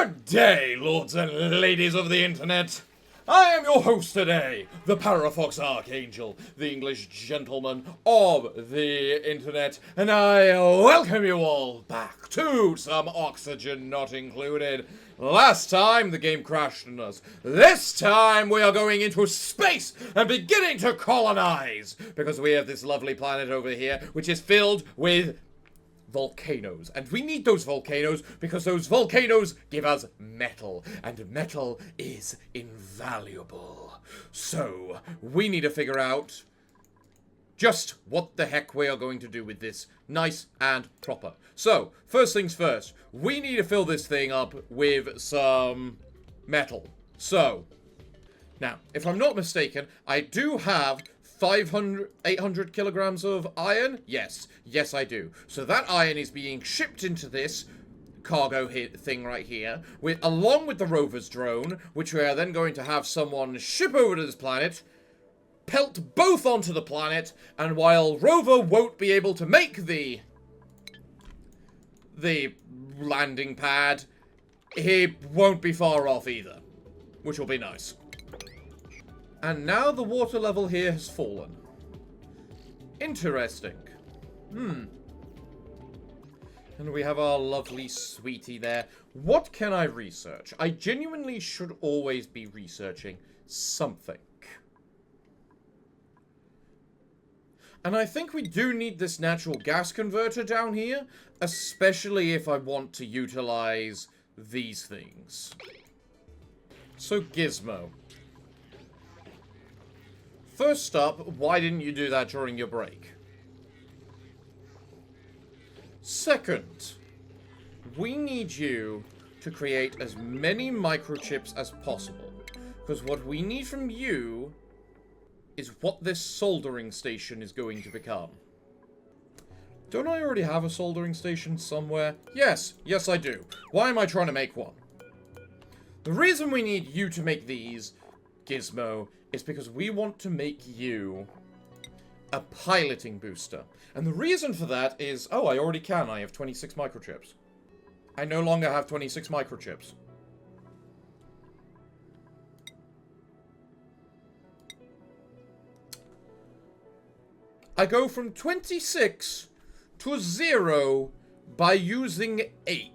Good day, lords and ladies of the internet. I am your host today, the Parafox Archangel, the English gentleman of the internet, and I welcome you all back to some oxygen not included. Last time, the game crashed on us. This time, we are going into space and beginning to colonize, because we have this lovely planet over here, which is filled with volcanoes, and we need those volcanoes because those volcanoes give us metal, and metal is invaluable. So we need to figure out just what the heck we are going to do with this nice and proper. So first things first, we need to fill this thing up with some metal. So now, if I'm not mistaken, I do have 800 kilograms of iron? Yes, I do. So that iron is being shipped into this cargo thing right here, along with the rover's drone, which we are then going to have someone ship over to this planet, pelt both onto the planet, and while rover won't be able to make the landing pad, he won't be far off either, which will be nice. And now the water level here has fallen. Interesting. And we have our lovely sweetie there. What can I research? I genuinely should always be researching something. And I think we do need this natural gas converter down here, especially if I want to utilize these things. So, Gizmo. First up, why didn't you do that during your break? Second, we need you to create as many microchips as possible. Because what we need from you is what this soldering station is going to become. Don't I already have a soldering station somewhere? Yes, I do. Why am I trying to make one? The reason we need you to make these, Gizmo, is because we want to make you a piloting booster. And the reason for that is, oh, I already can. I have 26 microchips. I no longer have 26 microchips. I go from 26 to 0 by using 8.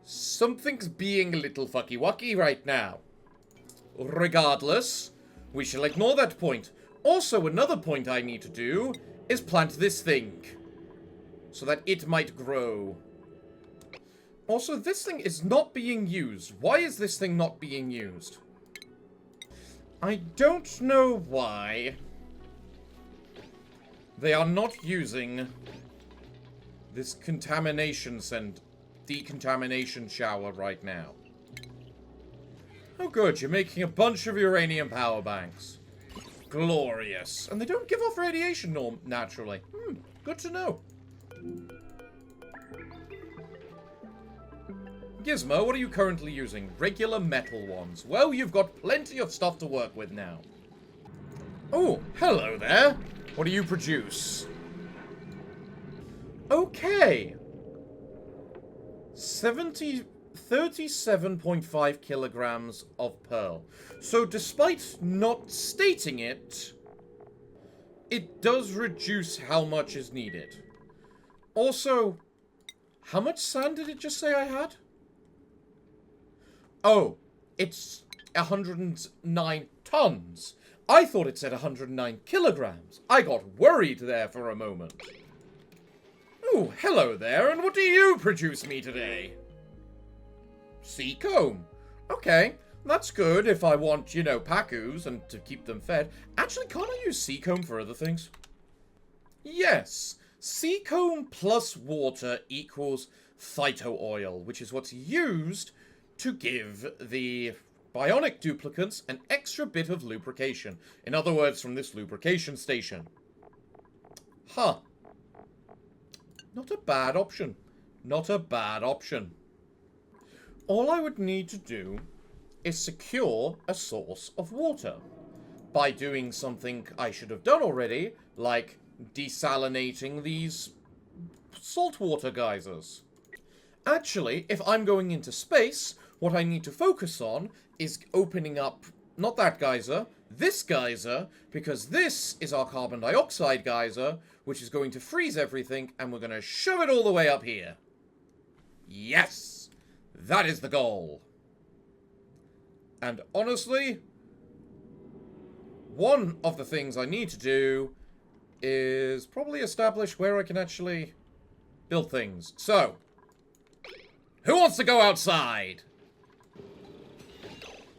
Something's being a little fucky-wucky right now. Regardless, we shall ignore that point. Also, another point I need to do is plant this thing, so that it might grow. Also, this thing is not being used. Why is this thing not being used? I don't know why they are not using this decontamination shower right now. Oh good, you're making a bunch of uranium power banks. Glorious. And they don't give off radiation naturally. Good to know. Gizmo, what are you currently using? Regular metal ones. Well, you've got plenty of stuff to work with now. Oh, hello there. What do you produce? Okay. 37.5 kilograms of pearl. So despite not stating it, it does reduce how much is needed. Also, how much sand did it just say I had? Oh, it's 109 tons. I thought it said 109 kilograms. I got worried there for a moment. Oh, hello there, and what do you produce me today? Sea comb. Okay, that's good if I want, you know, pacus and to keep them fed. Actually, can't I use sea comb for other things? Yes, sea comb plus water equals phyto oil, which is what's used to give the bionic duplicants an extra bit of lubrication. In other words, from this lubrication station. Huh. Not a bad option. Not a bad option. All I would need to do is secure a source of water by doing something I should have done already, like desalinating these saltwater geysers. Actually, if I'm going into space, what I need to focus on is opening up, not that geyser, this geyser, because this is our carbon dioxide geyser, which is going to freeze everything, and we're going to shove it all the way up here. Yes! That is the goal. And honestly, one of the things I need to do is probably establish where I can actually build things. So, who wants to go outside?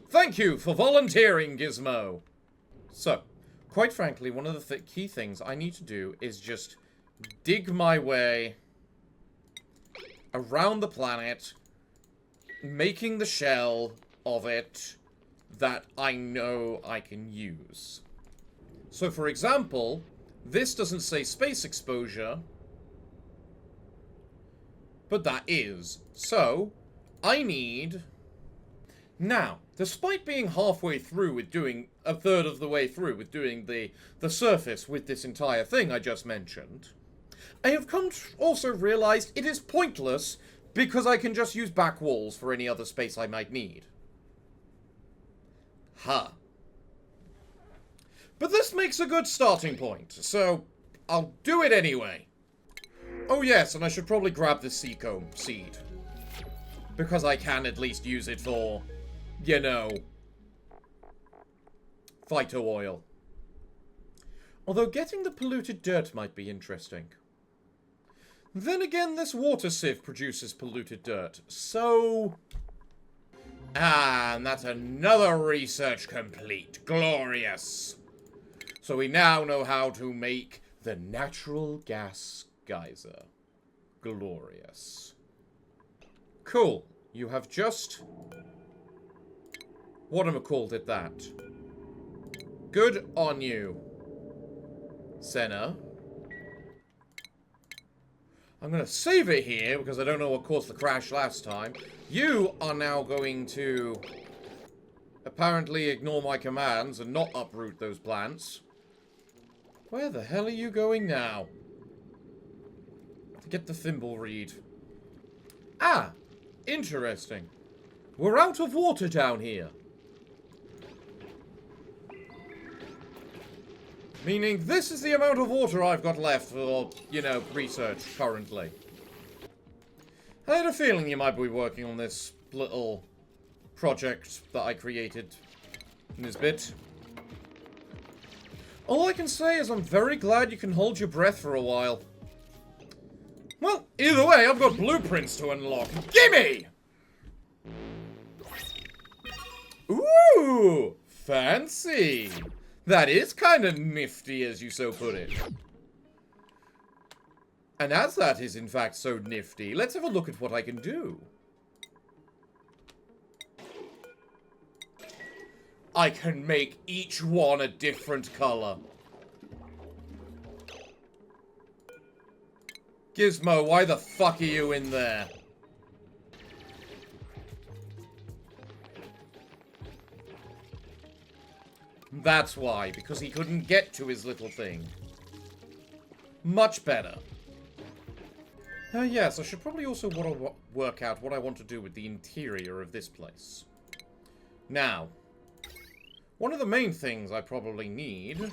Thank you for volunteering, Gizmo. So, quite frankly, one of the key things I need to do is just dig my way around the planet, making the shell of it that I know I can use. So, for example, this doesn't say space exposure, but that is. So, I need... Now, despite being halfway through with doing, a third of the way through with doing the surface with this entire thing I just mentioned, I have come to also realized it is pointless because I can just use back walls for any other space I might need. Huh. But this makes a good starting point, so I'll do it anyway. Oh yes, and I should probably grab the seacomb seed, because I can at least use it for, you know, phyto oil. Although getting the polluted dirt might be interesting. Then again, this water sieve produces polluted dirt, so... Ah, and that's another research complete. Glorious. So we now know how to make the natural gas geyser. Glorious. Cool. You have just... whatchamacallit at that. Good on you, Senna. I'm going to save it here, because I don't know what caused the crash last time. You are now going to apparently ignore my commands and not uproot those plants. Where the hell are you going now? To get the thimble reed. Ah! Interesting. We're out of water down here. Meaning this is the amount of water I've got left for, you know, research currently. I had a feeling you might be working on this little project that I created in this bit. All I can say is I'm very glad you can hold your breath for a while. Well, either way, I've got blueprints to unlock. Gimme! Ooh! Fancy! That is kind of nifty, as you so put it. And as that is, in fact, so nifty, let's have a look at what I can do. I can make each one a different color. Gizmo, why the fuck are you in there? That's why, because he couldn't get to his little thing. Much better. Yes, I should probably also want to work out what I want to do with the interior of this place. Now, one of the main things I probably need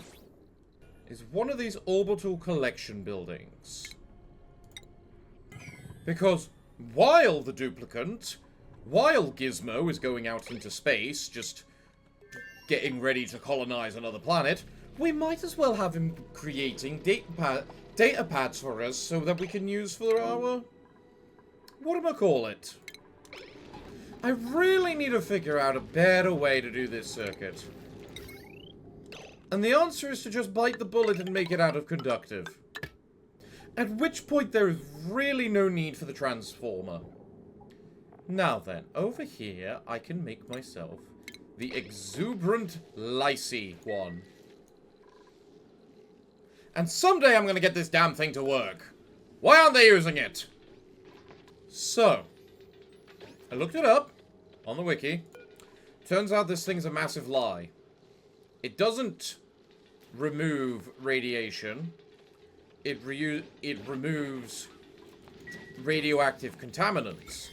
is one of these orbital collection buildings. Because while the duplicant, while Gizmo is going out into space, just getting ready to colonize another planet, we might as well have him creating data pads for us so that we can use for our... whatchamacallit? I really need to figure out a better way to do this circuit. And the answer is to just bite the bullet and make it out of conductive. At which point there is really no need for the transformer. Now then, over here I can make myself the exuberant Lycee one. And someday I'm gonna get this damn thing to work. Why aren't they using it? So, I looked it up on the wiki. Turns out this thing's a massive lie. It doesn't remove radiation. It removes radioactive contaminants.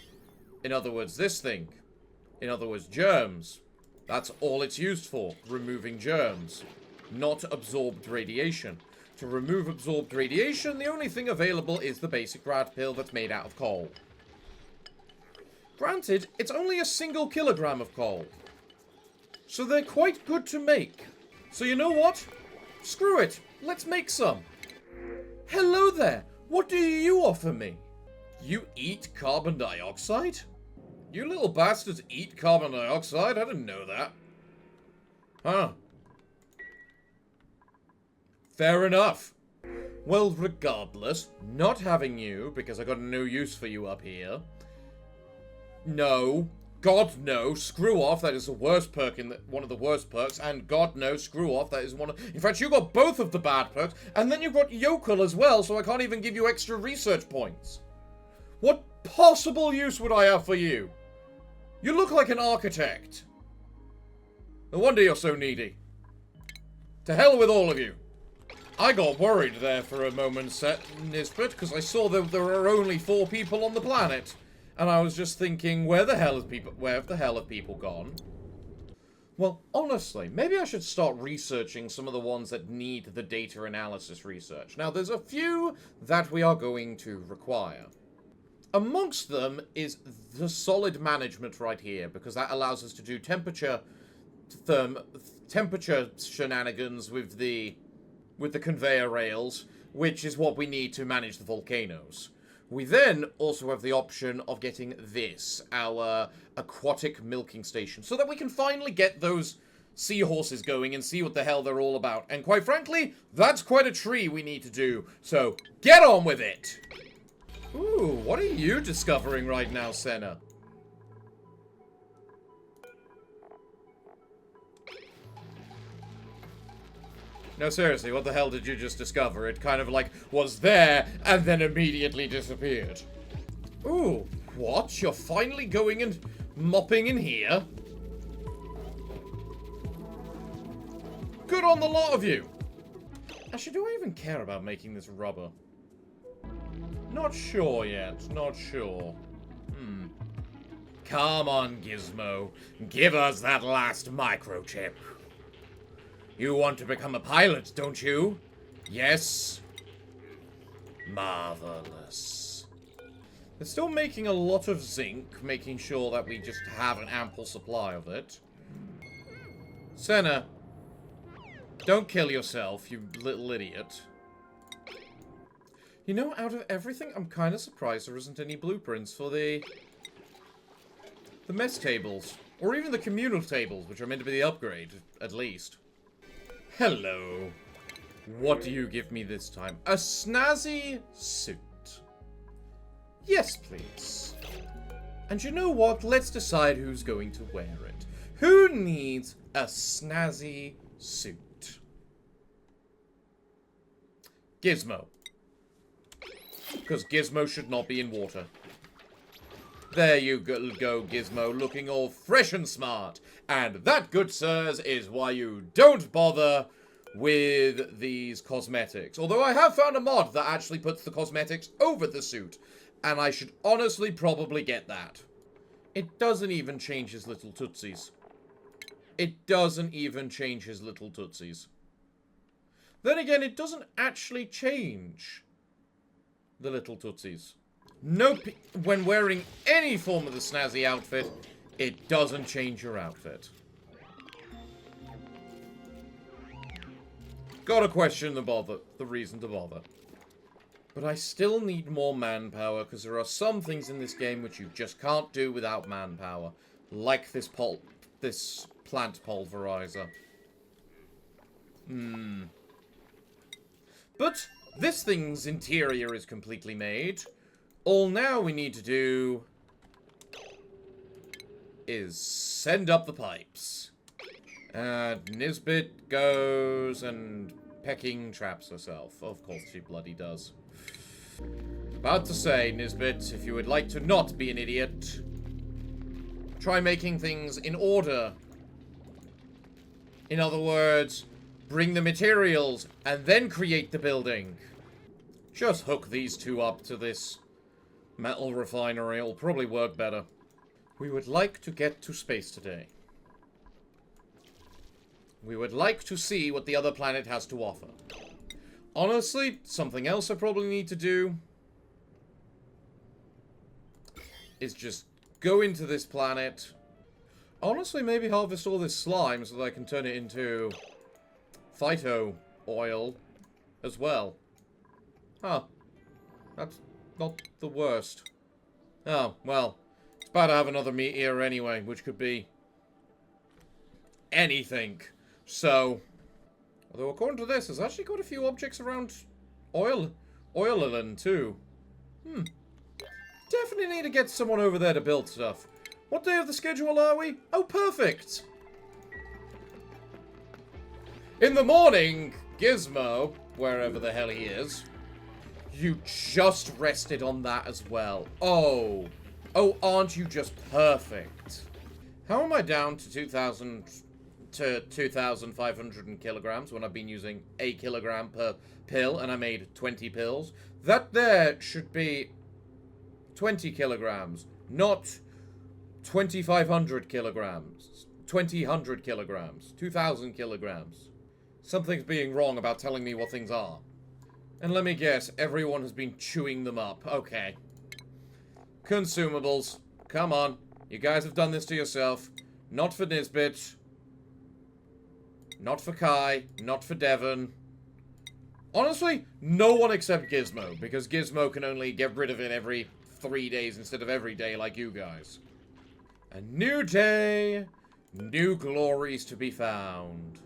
In other words, this thing. In other words, germs. That's all it's used for, removing germs. Not absorbed radiation. To remove absorbed radiation, the only thing available is the basic rat pill that's made out of coal. Granted, it's only a single kilogram of coal. So they're quite good to make. So you know what? Screw it. Let's make some. Hello there. What do you offer me? You eat carbon dioxide? You little bastards eat carbon dioxide? I didn't know that. Huh. Fair enough. Well, regardless, not having you, because I got no use for you up here. No. God no. Screw off. That is the worst perk in one of the worst perks. And God no. Screw off. That is one of... In fact, you got both of the bad perks. And then you got yokel as well, so I can't even give you extra research points. What possible use would I have for you? You look like an architect. No wonder you're so needy. To hell with all of you. I got worried there for a moment, Nisbet, because I saw that there are only 4 people on the planet. And I was just thinking, where the hell have people gone? Well, honestly, maybe I should start researching some of the ones that need the data analysis research. Now, there's a few that we are going to require. Amongst them is the solid management right here, because that allows us to do temperature shenanigans with the conveyor rails, which is what we need to manage the volcanoes. We then also have the option of getting this, our aquatic milking station, so that we can finally get those seahorses going and see what the hell they're all about. And quite frankly, that's quite a tree we need to do, so get on with it! Ooh, what are you discovering right now, Senna? No, seriously, what the hell did you just discover? It kind of like was there and then immediately disappeared. Ooh, what? You're finally going and mopping in here? Good on the lot of you. Actually, do I even care about making this rubber? Not sure yet. Not sure. Come on, Gizmo. Give us that last microchip. You want to become a pilot, don't you? Yes? Marvelous. They're still making a lot of zinc, making sure that we just have an ample supply of it. Senna, don't kill yourself, you little idiot. You know, out of everything, I'm kind of surprised there isn't any blueprints for the mess tables. Or even the communal tables, which are meant to be the upgrade, at least. Hello. What do you give me this time? A snazzy suit. Yes, please. And you know what? Let's decide who's going to wear it. Who needs a snazzy suit? Gizmo. Because Gizmo should not be in water. There you go, Gizmo, looking all fresh and smart. And that, good sirs, is why you don't bother with these cosmetics. Although I have found a mod that actually puts the cosmetics over the suit. And I should honestly probably get that. It doesn't even change his little tootsies. It doesn't even change his little tootsies. Then again, it doesn't actually change the little tootsies. Nope, when wearing any form of the snazzy outfit, it doesn't change your outfit. Gotta question the reason to bother. But I still need more manpower, because there are some things in this game which you just can't do without manpower. Like this plant pulverizer. But this thing's interior is completely made. All now we need to do is send up the pipes. Nisbet goes and pecking traps herself. Of course she bloody does. About to say, Nisbet, if you would like to not be an idiot, try making things in order. In other words, bring the materials and then create the building. Just hook these two up to this Metal refinery will probably work better. We would like to get to space today. We would like to see what the other planet has to offer. Honestly, something else I probably need to do is just go into this planet. Honestly, maybe harvest all this slime so that I can turn it into phyto oil as well. Huh. That's not the worst. Oh, well. It's bad to have another meteor anyway, which could be anything. So, although according to this, there's actually got a few objects around Oilerland too. Definitely need to get someone over there to build stuff. What day of the schedule are we? Oh, perfect! In the morning, Gizmo, wherever the hell he is, you just rested on that as well. Oh. Oh, aren't you just perfect? How am I down to 2,500 kilograms when I've been using a kilogram per pill and I made 20 pills? That there should be 20 kilograms, not 2,500 kilograms. 2,000 kilograms. 2,000 kilograms. Something's being wrong about telling me what things are. And let me guess, everyone has been chewing them up. Okay. Consumables. Come on. You guys have done this to yourself. Not for Nisbet. Not for Kai. Not for Devon. Honestly, no one except Gizmo, because Gizmo can only get rid of it every 3 days instead of every day like you guys. A new day, new glories to be found.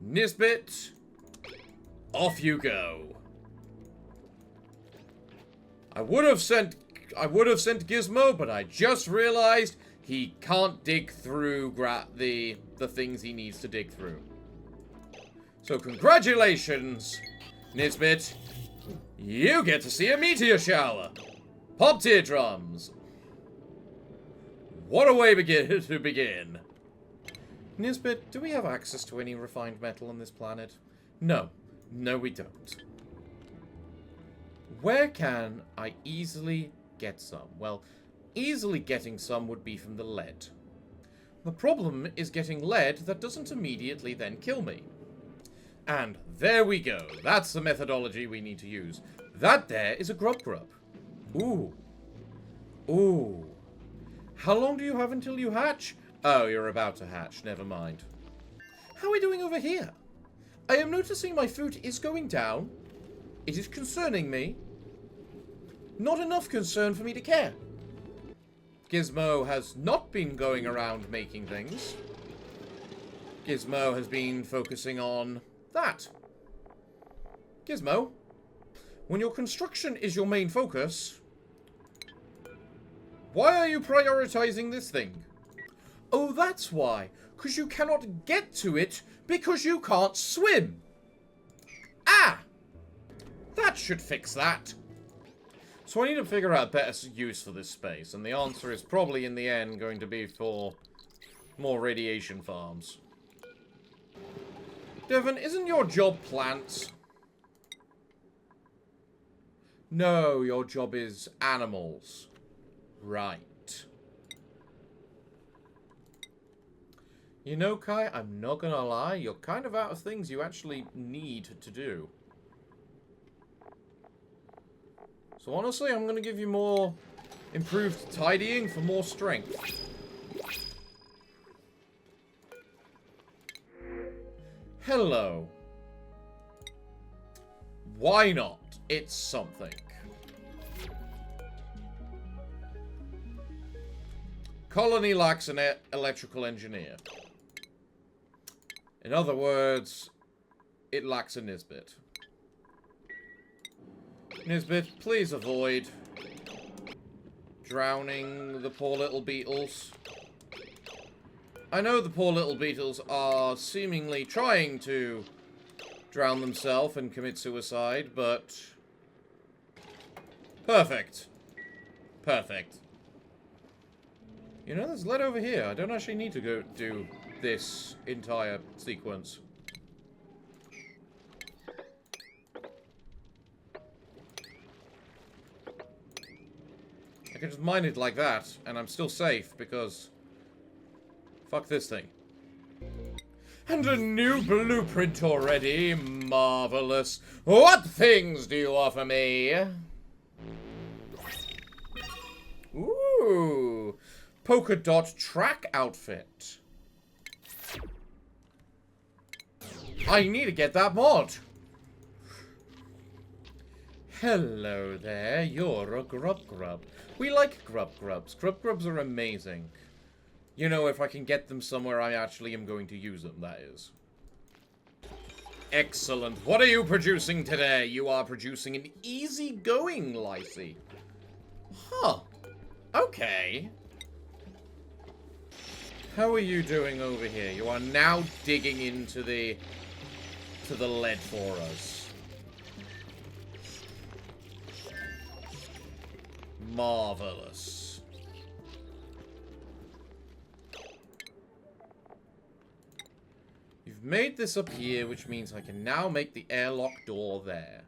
Nisbet, off you go. I would have sent Gizmo, but I just realized he can't dig through the things he needs to dig through. So congratulations, Nisbet. You get to see a meteor shower. Pop teardrums. What a way to begin. Nisbet, do we have access to any refined metal on this planet? No. No, we don't. Where can I easily get some? Well, easily getting some would be from the lead. The problem is getting lead that doesn't immediately then kill me. And there we go. That's the methodology we need to use. That there is a grub. Ooh. Ooh. How long do you have until you hatch? Oh, you're about to hatch. Never mind. How are we doing over here? I am noticing my food is going down. It is concerning me. Not enough concern for me to care. Gizmo has not been going around making things. Gizmo has been focusing on that. Gizmo, when your construction is your main focus, why are you prioritizing this thing? Oh, that's why. Because you cannot get to it because you can't swim. Ah! That should fix that. So I need to figure out a better use for this space, and the answer is probably in the end going to be for more radiation farms. Devon, isn't your job plants? No, your job is animals. Right. You know, Kai, I'm not gonna lie, you're kind of out of things you actually need to do. So honestly, I'm gonna give you more improved tidying for more strength. Hello. Why not? It's something. Colony lacks an electrical engineer. In other words, it lacks a Nisbet. Nisbet, please avoid drowning the poor little beetles. I know the poor little beetles are seemingly trying to drown themselves and commit suicide, but... Perfect. Perfect. You know, there's lead over here. I don't actually need to go do this entire sequence. can just mine it like that, and I'm still safe, because... Fuck this thing. And a new blueprint already. Marvelous. What things do you offer me? Ooh. Polka dot track outfit. I need to get that mod. Hello there, you're a grub grub. We like grub grubs. Grub grubs are amazing. You know, if I can get them somewhere, I actually am going to use them, that is. Excellent. What are you producing today? You are producing an easygoing Lycee. Huh. Okay. How are you doing over here? You are now digging into the lead for us. Marvelous. You've made this up here, which means I can now make the airlock door there.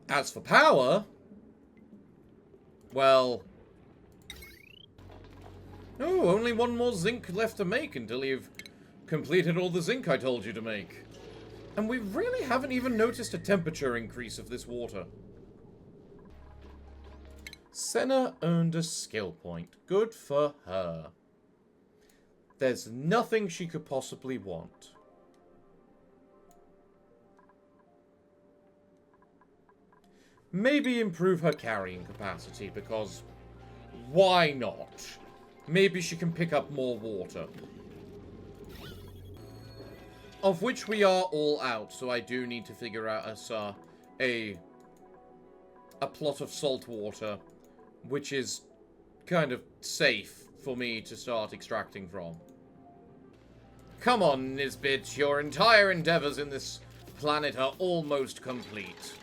As for power... well... oh, only one more zinc left to make until you've completed all the zinc I told you to make. And we really haven't even noticed a temperature increase of this water. Senna earned a skill point. Good for her. There's nothing she could possibly want. Maybe improve her carrying capacity, because why not? Maybe she can pick up more water. Of which we are all out, so I do need to figure out us a plot of salt water, which is kind of safe for me to start extracting from. Come on, Nisbet, your entire endeavors in this planet are almost complete.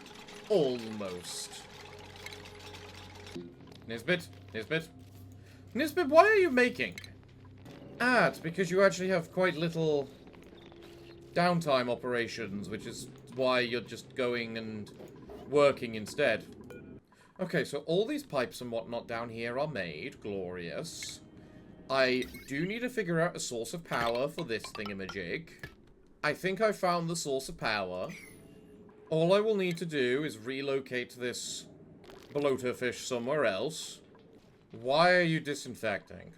Almost. Nisbet? Nisbet? Nisbet, why are you making? Ah, it's because you actually have quite little downtime operations, which is why you're just going and working instead. Okay, so all these pipes and whatnot down here are made. Glorious. I do need to figure out a source of power for this thingamajig. I think I found the source of power. All I will need to do is relocate this bloater fish somewhere else. Why are you disinfecting?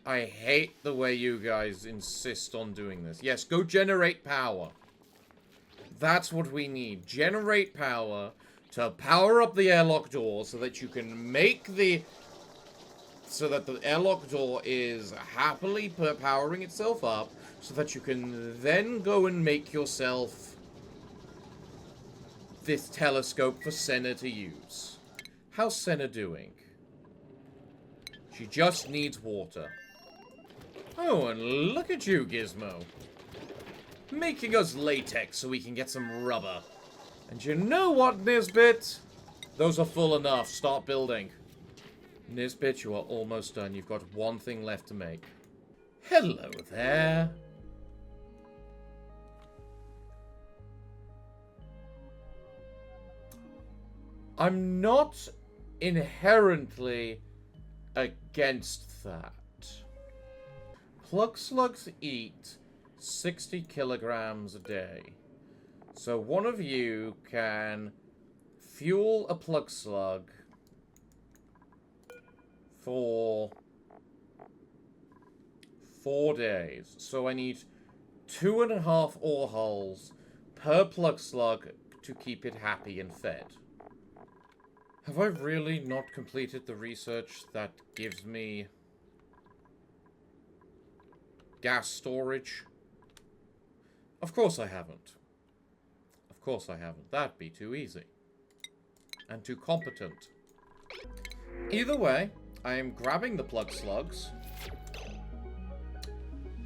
I hate the way you guys insist on doing this. Yes, go generate power. That's what we need. Generate power to power up the airlock door so that you can make the... so that the airlock door is happily powering itself up so that you can then go and make yourself this telescope for Senna to use. How's Senna doing? She just needs water. Oh, and look at you, Gizmo. Making us latex so we can get some rubber. And you know what, Nisbet? Those are full enough. Start building. Nisbet, you are almost done. You've got one thing left to make. Hello there. I'm not inherently against that. Plug slugs eat 60 kilograms a day. So one of you can fuel a plug slug for 4 days. So I need 2.5 ore holes per plug slug to keep it happy and fed. Have I really not completed the research that gives me gas storage? Of course I haven't. Of course I haven't. That'd be too easy. And too competent. Either way, I am grabbing the plug slugs.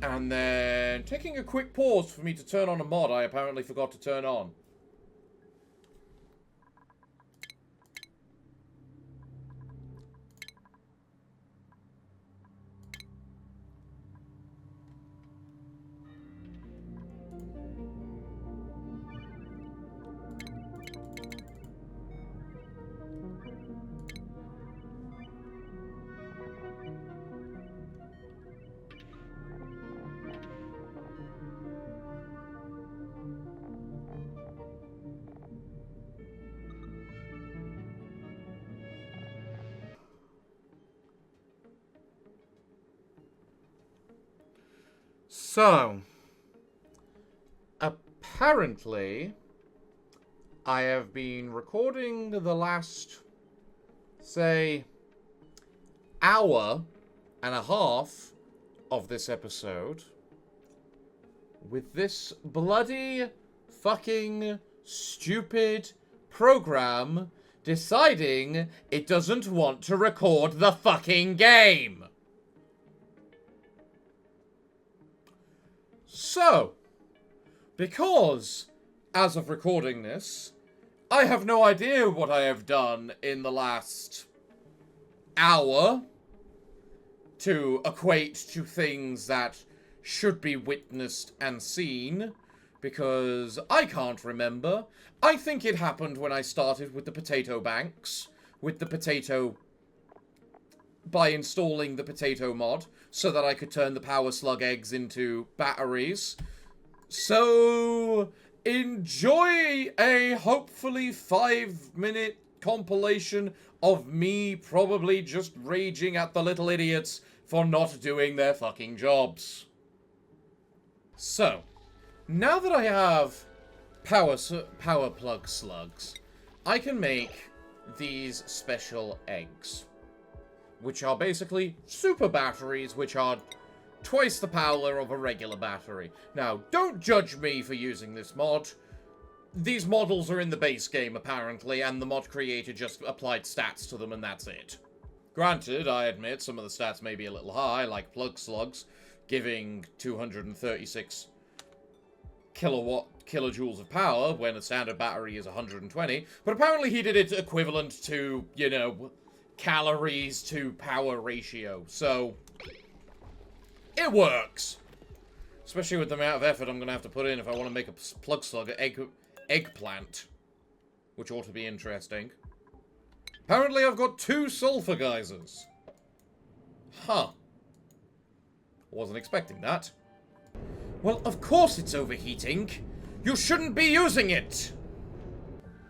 And then taking a quick pause for me to turn on a mod I apparently forgot to turn on. So, apparently, I have been recording the last, say, hour and a half of this episode with this bloody fucking stupid program deciding it doesn't want to record the fucking game. So, because, as of recording this, I have no idea what I have done in the last hour to equate to things that should be witnessed and seen, because I can't remember. I think it happened when I started with the potato banks, by installing the potato mod, so that I could turn the power slug eggs into batteries. So, enjoy a hopefully 5-minute compilation of me probably just raging at the little idiots for not doing their fucking jobs. So, now that I have power plug slugs, I can make these special eggs, which are basically super batteries, which are twice the power of a regular battery. Now, don't judge me for using this mod. These models are in the base game, apparently, and the mod creator just applied stats to them, and that's it. Granted, I admit some of the stats may be a little high, like plug slugs, giving 236 kilojoules of power, when a standard battery is 120, but apparently he did it equivalent to, you know, calories to power ratio, so it works. Especially with the amount of effort I'm going to have to put in if I want to make a plug slug eggplant, which ought to be interesting. Apparently I've got 2 sulfur geysers. Huh. Wasn't expecting that. Well, of course it's overheating. You shouldn't be using it.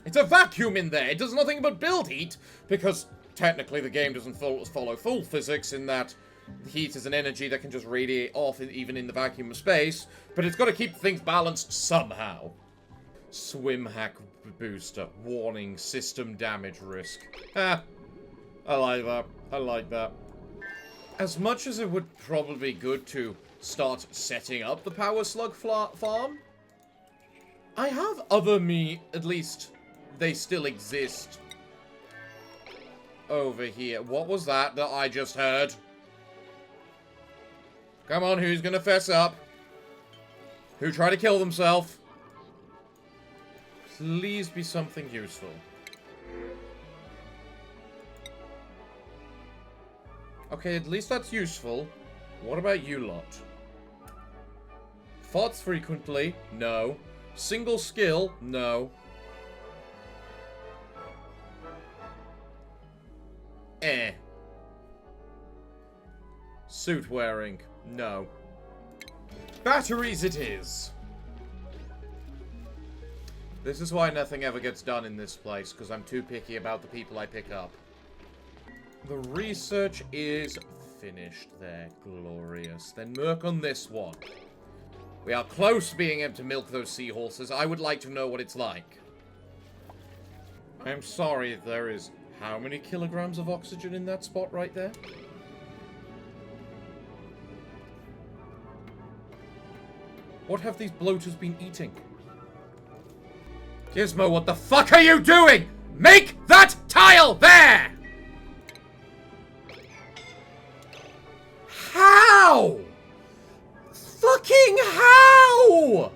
It's a vacuum in there. It does nothing but build heat, because technically the game doesn't follow full physics in that heat is an energy that can just radiate off even in the vacuum of space, but it's got to keep things balanced somehow. Swim hack booster. Warning, system damage risk. Ah, I like that. I like that. As much as it would probably be good to start setting up the power slug farm, I have other at least they still exist over here. What was that I just heard? Come on, who's gonna fess up? Who tried to kill themselves? Please be something useful. Okay, at least that's useful. What about you lot? Farts frequently? No. Single skill? No. Suit wearing? No. Batteries it is! This is why nothing ever gets done in this place, because I'm too picky about the people I pick up. The research is finished there. Glorious. Then work on this one. We are close to being able to milk those seahorses. I would like to know what it's like. I'm sorry, there is how many kilograms of oxygen in that spot right there? What have these bloaters been eating? Gizmo, what the fuck are you doing? Make that tile there! How? Fucking how?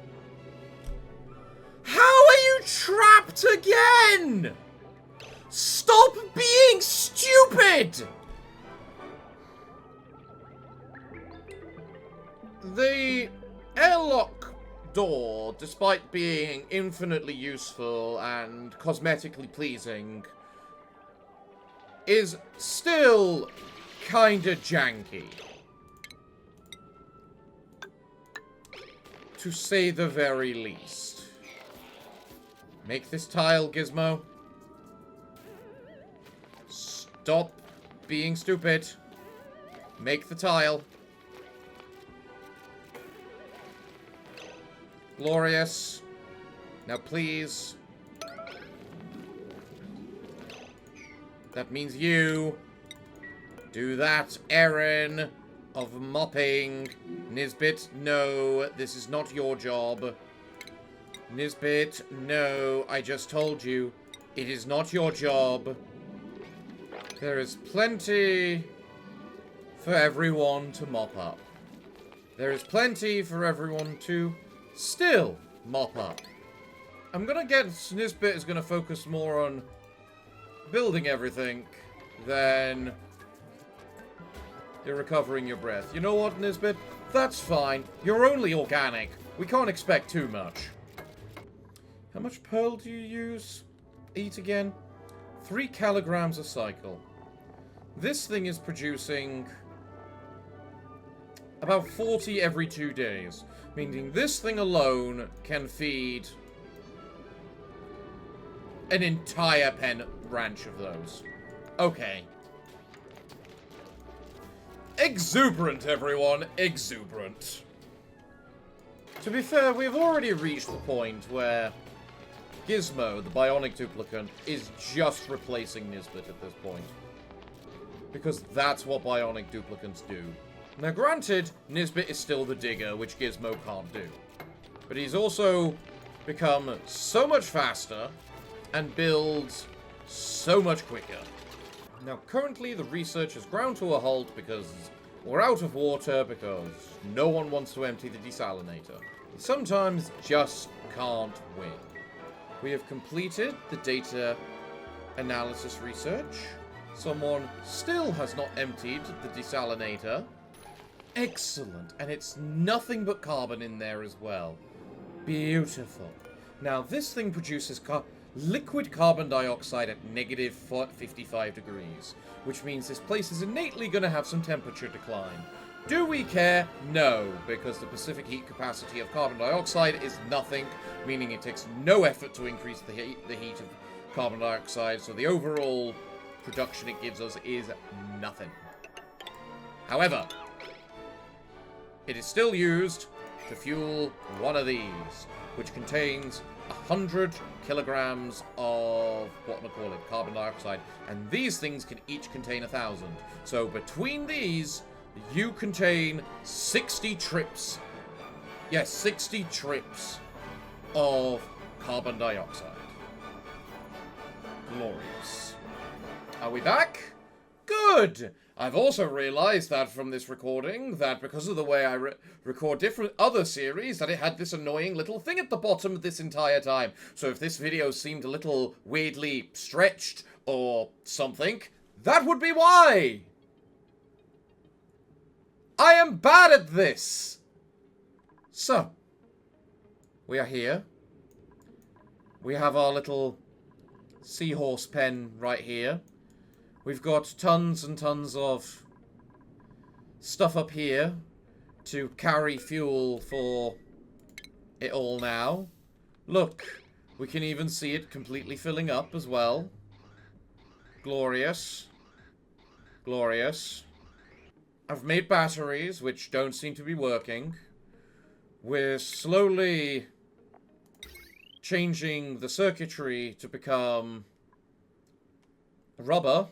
How are you trapped again? Stop being stupid! The airlock door, despite being infinitely useful and cosmetically pleasing, is still kinda janky, to say the very least. Make this tile, Gizmo. Stop being stupid. Make the tile. Glorious. Now, please. That means you do that errand of mopping. Nisbet, no. This is not your job. Nisbet, no. I just told you. It is not your job. There is plenty for everyone to mop up. There is plenty for everyone to still mop up. I'm gonna guess Nisbet is gonna focus more on building everything than you're recovering your breath. You know what, Nisbet? That's fine. You're only organic. We can't expect too much. How much pearl do you use? Eat again? 3 kilograms a cycle. This thing is producing about 40 every 2 days. Meaning this thing alone can feed an entire pen ranch of those. Okay. Exuberant, everyone. Exuberant. To be fair, we've already reached the point where Gizmo, the bionic duplicant, is just replacing Nisbet at this point. Because that's what bionic duplicants do. Now granted, Nisbet is still the digger, which Gizmo can't do. But he's also become so much faster and builds so much quicker. Now currently the research has ground to a halt because we're out of water, because no one wants to empty the desalinator. Sometimes just can't win. We have completed the data analysis research. Someone still has not emptied the desalinator. Excellent. And it's nothing but carbon in there as well. Beautiful. Now, this thing produces liquid carbon dioxide at negative 55 degrees, which means this place is innately going to have some temperature decline. Do we care? No, because the specific heat capacity of carbon dioxide is nothing, meaning it takes no effort to increase the heat of carbon dioxide, so the overall production it gives us is nothing. However, it is still used to fuel one of these, which contains 100 kilograms of, carbon dioxide, and these things can each contain 1,000. So between these, you contain 60 trips. Yes, 60 trips of carbon dioxide. Glorious. Are we back? Good! I've also realized that from this recording, that because of the way I record different other series, that it had this annoying little thing at the bottom this entire time. So if this video seemed a little weirdly stretched or something, that would be why! I am bad at this! So, we are here. We have our little seahorse pen right here. We've got tons and tons of stuff up here to carry fuel for it all now. Look, we can even see it completely filling up as well. Glorious. Glorious. I've made batteries, which don't seem to be working. We're slowly changing the circuitry to become rubber.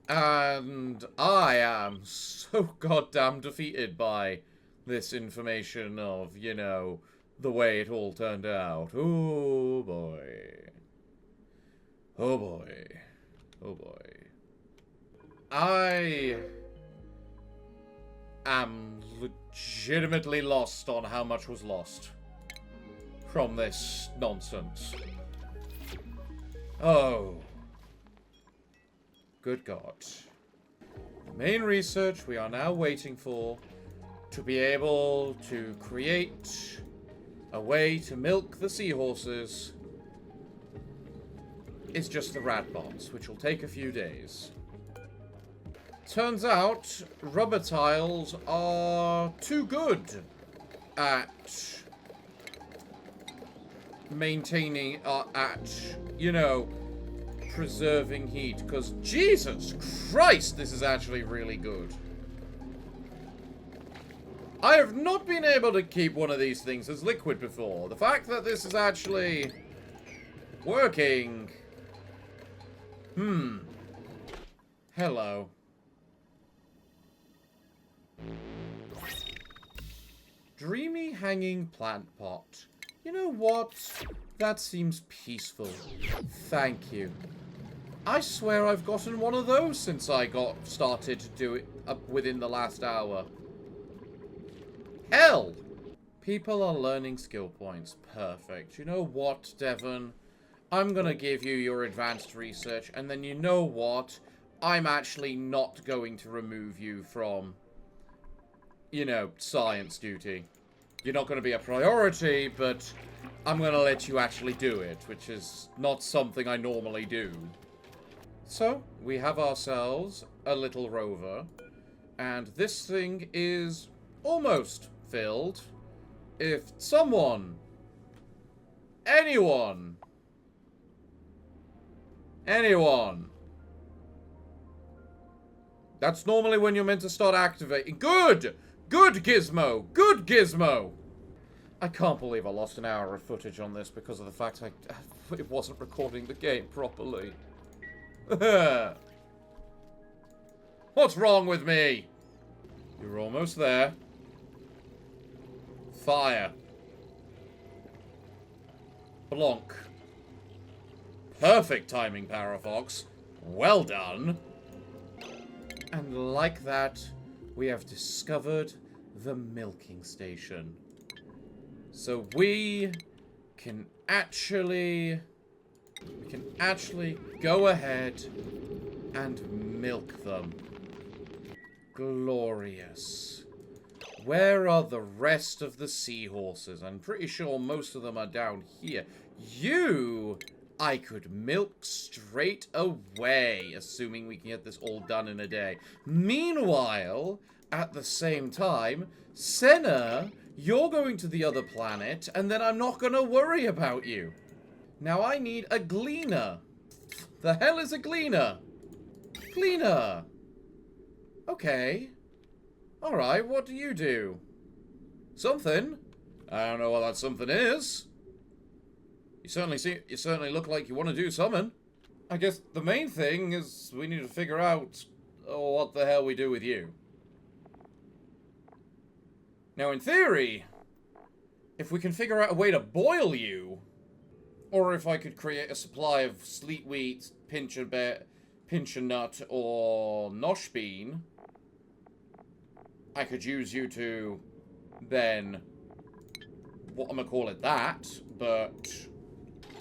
And I am so goddamn defeated by this information of, you know, the way it all turned out. Oh boy. Oh boy. Oh boy. I am legitimately lost on how much was lost from this nonsense. Oh. Good God. The main research we are now waiting for to be able to create a way to milk the seahorses is just the rat bots, which will take a few days. Turns out, rubber tiles are too good at maintaining, you know, preserving heat, because Jesus Christ, this is actually really good. I have not been able to keep one of these things as liquid before. The fact that this is actually working. Hello. Dreamy hanging plant pot. You know what? That seems peaceful. Thank you. I swear I've gotten one of those since I got started to do it within the last hour. Hell! People are learning skill points. Perfect. You know what, Devon? I'm gonna give you your advanced research, and then you know what? I'm actually not going to remove you from, you know, science duty. You're not going to be a priority, but I'm going to let you actually do it, which is not something I normally do. So, we have ourselves a little rover, and this thing is almost filled. If someone, anyone, that's normally when you're meant to start activating. Good! Good, Gizmo! Good, Gizmo! I can't believe I lost an hour of footage on this because of the fact it wasn't recording the game properly. What's wrong with me? You're almost there. Fire. Blonk. Perfect timing, Parafox. Well done. And like that, we have discovered the milking station. So we can actually go ahead and milk them. Glorious. Where are the rest of the seahorses? I'm pretty sure most of them are down here. You, I could milk straight away, assuming we can get this all done in a day. Meanwhile, at the same time, Senna, you're going to the other planet, and then I'm not going to worry about you. Now I need a gleaner. The hell is a gleaner? Gleaner. Okay. Alright, what do you do? Something. I don't know what that something is. You certainly look like you want to do something. I guess the main thing is we need to figure out what the hell we do with you. Now, in theory, if we can figure out a way to boil you, or if I could create a supply of sleet wheat, pincher nut, or nosh bean, I could use you to then, what am I call it, that, but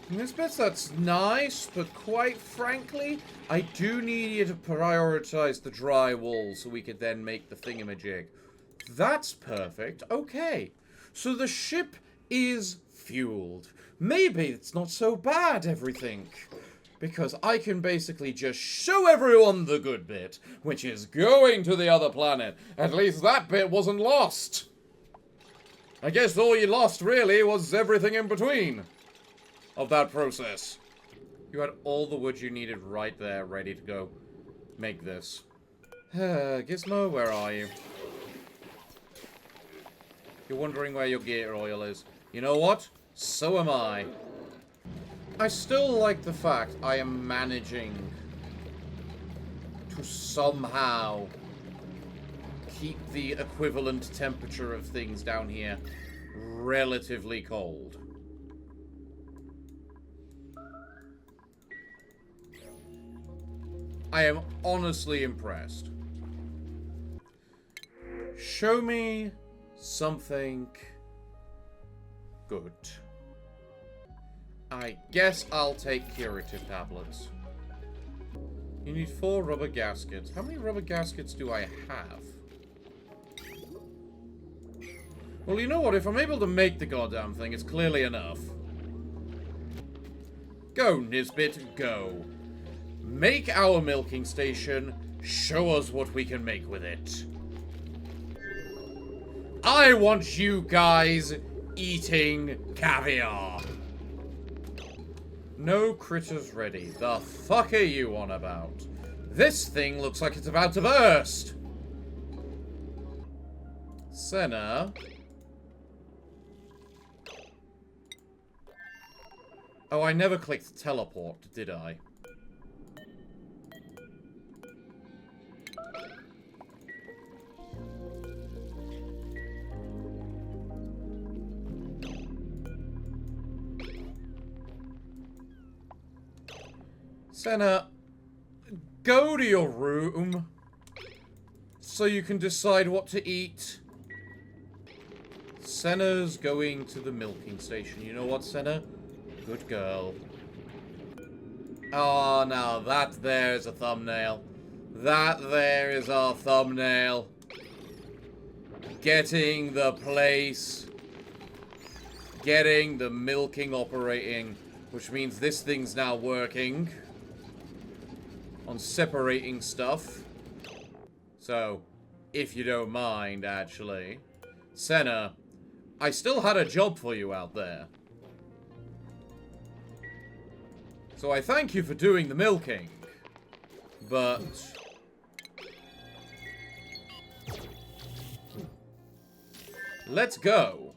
in this bit that's nice, but quite frankly, I do need you to prioritize the dry wool so we could then make the thingamajig. That's perfect. Okay. So the ship is fueled. Maybe it's not so bad, everything. Because I can basically just show everyone the good bit, which is going to the other planet. At least that bit wasn't lost. I guess all you lost, really, was everything in between of that process. You had all the wood you needed right there, ready to go make this. Gizmo, where are you? You're wondering where your gear oil is. You know what? So am I. I still like the fact I am managing to somehow keep the equivalent temperature of things down here relatively cold. I am honestly impressed. Show me something good. I guess I'll take curative tablets. You need 4 rubber gaskets. How many rubber gaskets do I have? Well, you know what? If I'm able to make the goddamn thing, it's clearly enough. Go, Nisbet, go. Make our milking station. Show us what we can make with it. I want you guys eating caviar. No critters ready. The fuck are you on about? This thing looks like it's about to burst. Senna. Oh, I never clicked teleport, did I? Senna, go to your room so you can decide what to eat. Senna's going to the milking station. You know what, Senna? Good girl. Oh, now that there is a thumbnail. That there is our thumbnail. Getting the place. Getting the milking operating. Which means this thing's now working on separating stuff. So, if you don't mind, actually. Senna, I still had a job for you out there. So I thank you for doing the milking. But let's go.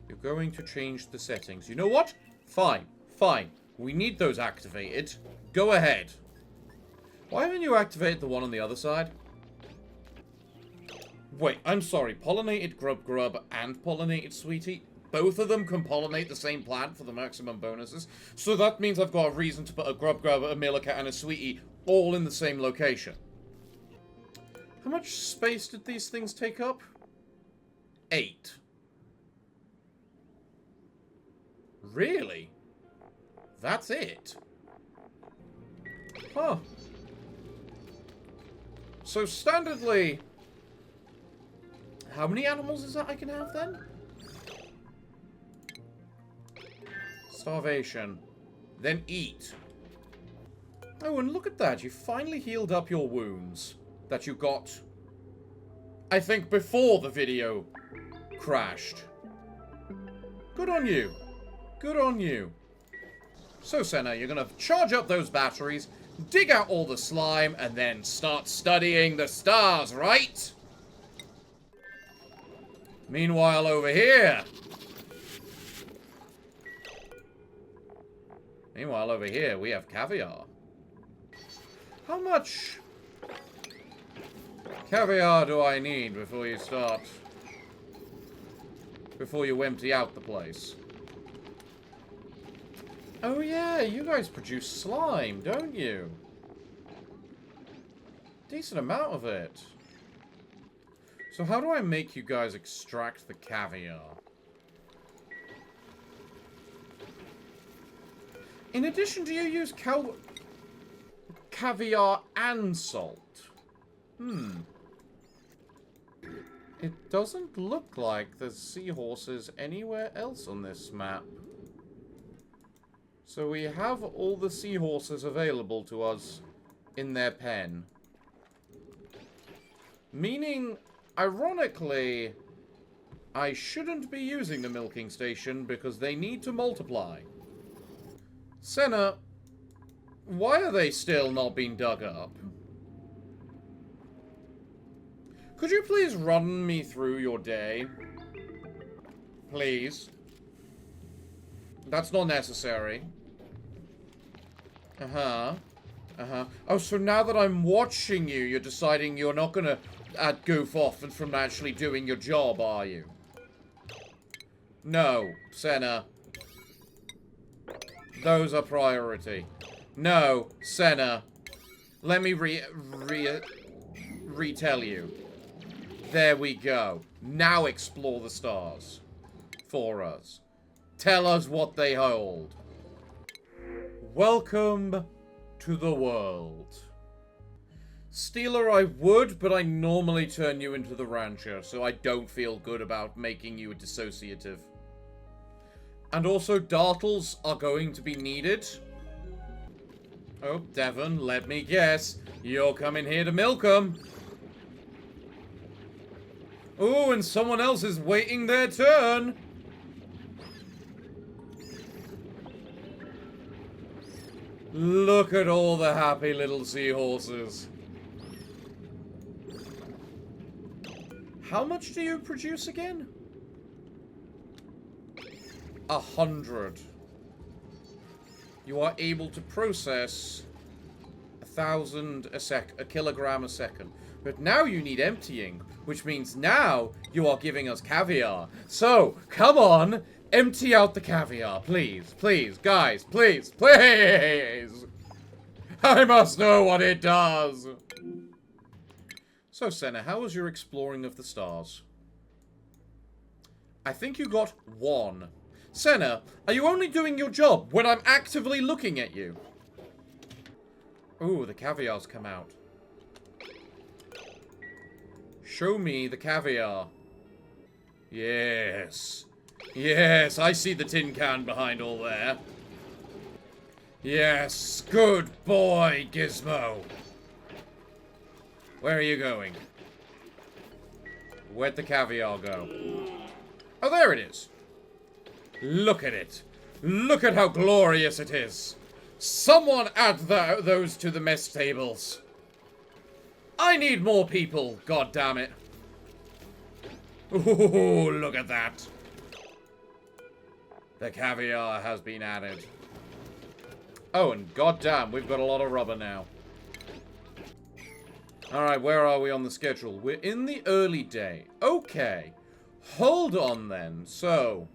You're going to change the settings. You know what? Fine. Fine. We need those activated. Go ahead. Why haven't you activated the one on the other side? Wait, I'm sorry. Pollinated Grub Grub and Pollinated Sweetie? Both of them can pollinate the same plant for the maximum bonuses. So that means I've got a reason to put a Grub Grub, a Millicat, and a Sweetie all in the same location. How much space did these things take up? 8. Really? That's it? Huh. So, standardly, how many animals is that I can have, then? Starvation. Then eat. Oh, and look at that. You finally healed up your wounds that you got, I think, before the video crashed. Good on you. Good on you. So, Senna, you're going to charge up those batteries, dig out all the slime, and then start studying the stars, right? Meanwhile, over here... we have caviar. How much caviar do I need before you start... before you empty out the place? Oh yeah, you guys produce slime, don't you? Decent amount of it. So how do I make you guys extract the caviar? In addition, do you use caviar and salt? It doesn't look like there's seahorses anywhere else on this map. So we have all the seahorses available to us in their pen. Meaning, ironically, I shouldn't be using the milking station because they need to multiply. Senna, why are they still not being dug up? Could you please run me through your day? Please. That's not necessary. Oh, so now that I'm watching you, you're deciding you're not gonna goof off from actually doing your job, are you? No, Senna. Those are priority. No, Senna. Let me retell you. There we go. Now explore the stars. For us. Tell us what they hold. Welcome to the world. Stealer, I would, but I normally turn you into the rancher, so I don't feel good about making you a dissociative. And also, dartles are going to be needed. Oh, Devon, let me guess. You're coming here to milk them. Oh, and someone else is waiting their turn. Look at all the happy little seahorses. How much do you produce again? 100. You are able to process 1,000 a kilogram a second. But now you need emptying, which means now you are giving us caviar. So, come on, empty out the caviar, please, please, guys, please, please. I must know what it does. So, Senna, how was your exploring of the stars? I think you got 1. Senna, are you only doing your job when I'm actively looking at you? Ooh, the caviar's come out. Show me the caviar. Yes. Yes, I see the tin can behind all there. Yes, good boy, Gizmo. Where are you going? Where'd the caviar go? Oh, there it is. Look at it. Look at how glorious it is. Someone add those to the mess tables. I need more people, god damn it. Ooh, look at that. The caviar has been added. Oh, and goddamn, we've got a lot of rubber now. Alright, where are we on the schedule? We're in the early day. Okay. Hold on then. So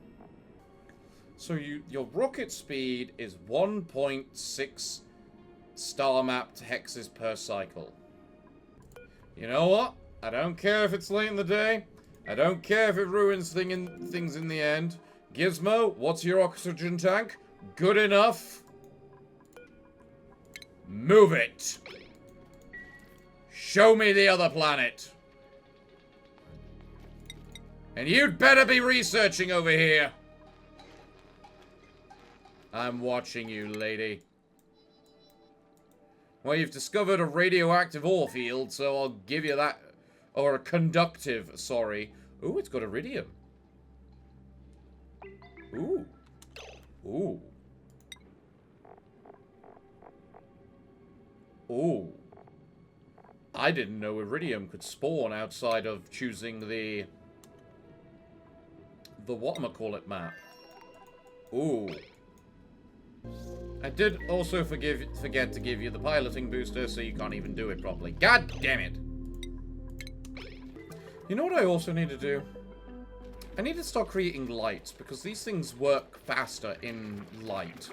your rocket speed is 1.6 star mapped hexes per cycle. You know what? I don't care if it's late in the day. I don't care if it ruins things in the end. Gizmo, what's your oxygen tank? Good enough. Move it. Show me the other planet. And you'd better be researching over here. I'm watching you, lady. Well, you've discovered a radioactive ore field, so I'll give you that. Or a conductive, sorry. Ooh, it's got iridium. Ooh. Ooh. Ooh. I didn't know iridium could spawn outside of choosing the whatchamacallit map. Ooh. I did also forget to give you the piloting booster, so you can't even do it properly. God damn it! You know what I also need to do? I need to start creating lights, because these things work faster in light.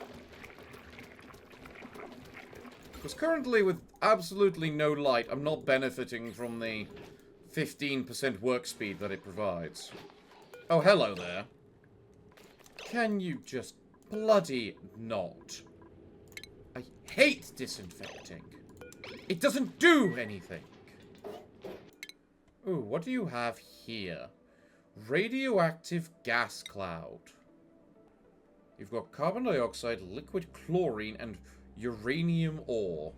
Because currently, with absolutely no light, I'm not benefiting from the 15% work speed that it provides. Oh, hello there. Can you just bloody not? I hate disinfecting. It doesn't do anything. Ooh, what do you have here? Radioactive gas cloud. You've got carbon dioxide, liquid chlorine, and uranium ore.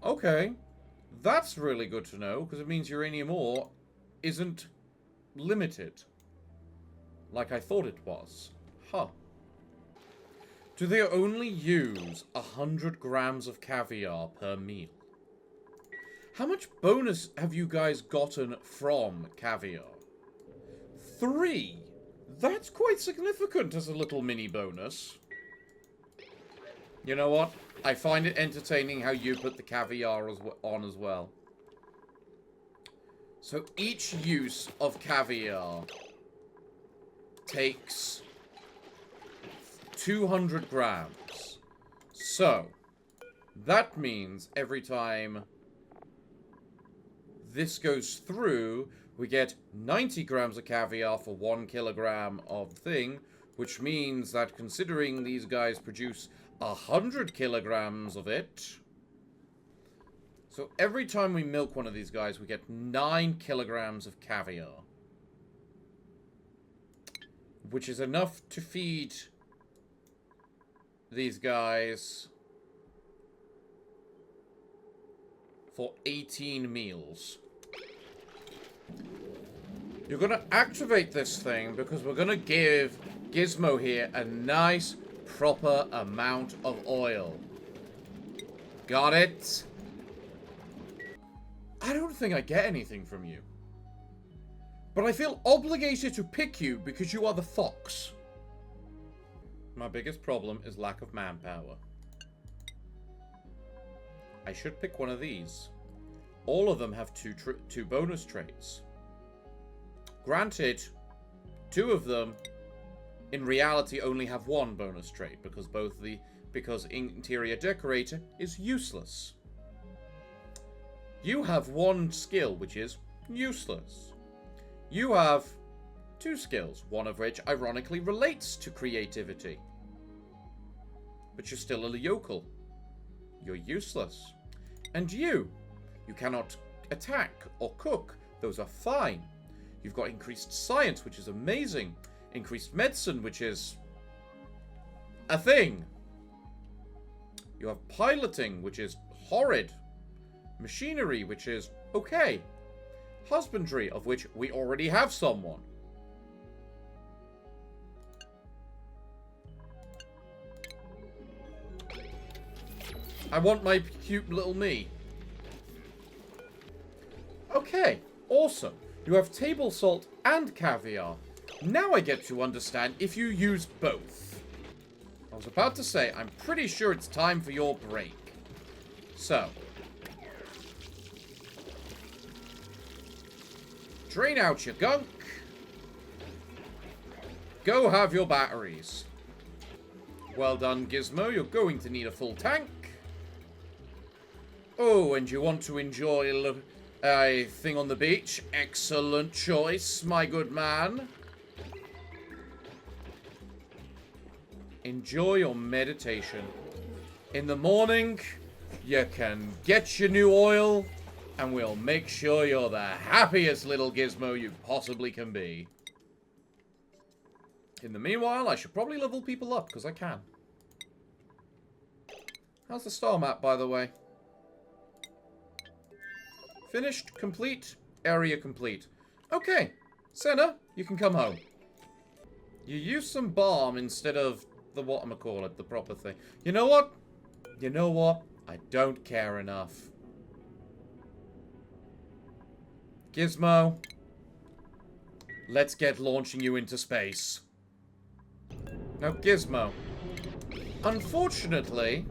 Okay. That's really good to know, because it means uranium ore isn't limited. Like I thought it was. Huh. Do they only use 100 grams of caviar per meal? How much bonus have you guys gotten from caviar? 3? That's quite significant as a little mini bonus. You know what? I find it entertaining how you put the caviar on as well. So each use of caviar takes 200 grams. So, that means every time this goes through, we get 90 grams of caviar for 1 kilogram of thing, which means that considering these guys produce 100 kilograms of it, so every time we milk one of these guys, we get 9 kilograms of caviar. Which is enough to feed these guys for 18 meals. You're going to activate this thing because we're going to give Gizmo here a nice, proper amount of oil. Got it? I don't think I get anything from you. but I feel obligated to pick you because you are the fox. My biggest problem is lack of manpower. I should pick one of these. All of them have two bonus traits. Granted, two of them in reality only have one bonus trait because interior decorator is useless. You have one skill which is useless. You have two skills, one of which ironically relates to creativity. But you're still a yokel. You're useless. And you cannot attack or cook. Those are fine. You've got increased science, which is amazing. Increased medicine, which is a thing. You have piloting, which is horrid. Machinery, which is okay. Husbandry, of which we already have someone. I want my cute little me. Okay, awesome. You have table salt and caviar. Now I get to understand if you use both. I was about to say, I'm pretty sure it's time for your break. So. Drain out your gunk. Go have your batteries. Well done, Gizmo. You're going to need a full tank. Oh, and you want to enjoy a thing on the beach? Excellent choice, my good man. Enjoy your meditation. In the morning, you can get your new oil, and we'll make sure you're the happiest little Gizmo you possibly can be. In the meanwhile, I should probably level people up, because I can. How's the star map, by the way? Finished, complete, area complete. Okay, Senna, you can come home. You use some balm instead of the whatchamacallit, the proper thing. You know what? You know what? I don't care enough. Gizmo, let's get launching you into space. Now, Gizmo, unfortunately,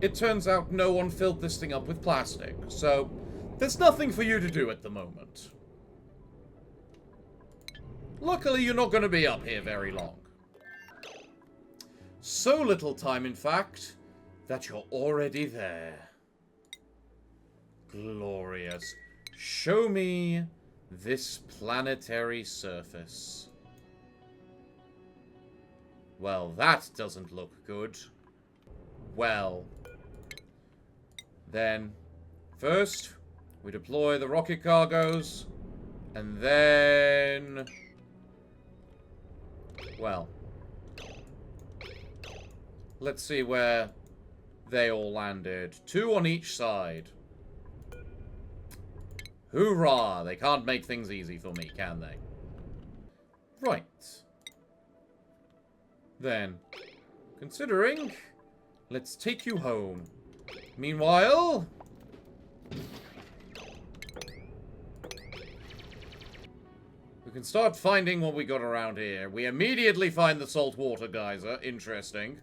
it turns out no one filled this thing up with plastic, so there's nothing for you to do at the moment. Luckily, you're not going to be up here very long. So little time, in fact, that you're already there. Glorious. Show me this planetary surface. Well, that doesn't look good. Well, then, first, we deploy the rocket cargoes, and then, well, let's see where they all landed. 2 on each side. Hoorah! They can't make things easy for me, can they? Right. Then, considering, let's take you home. Meanwhile, we can start finding what we got around here. We immediately find the saltwater geyser. Interesting.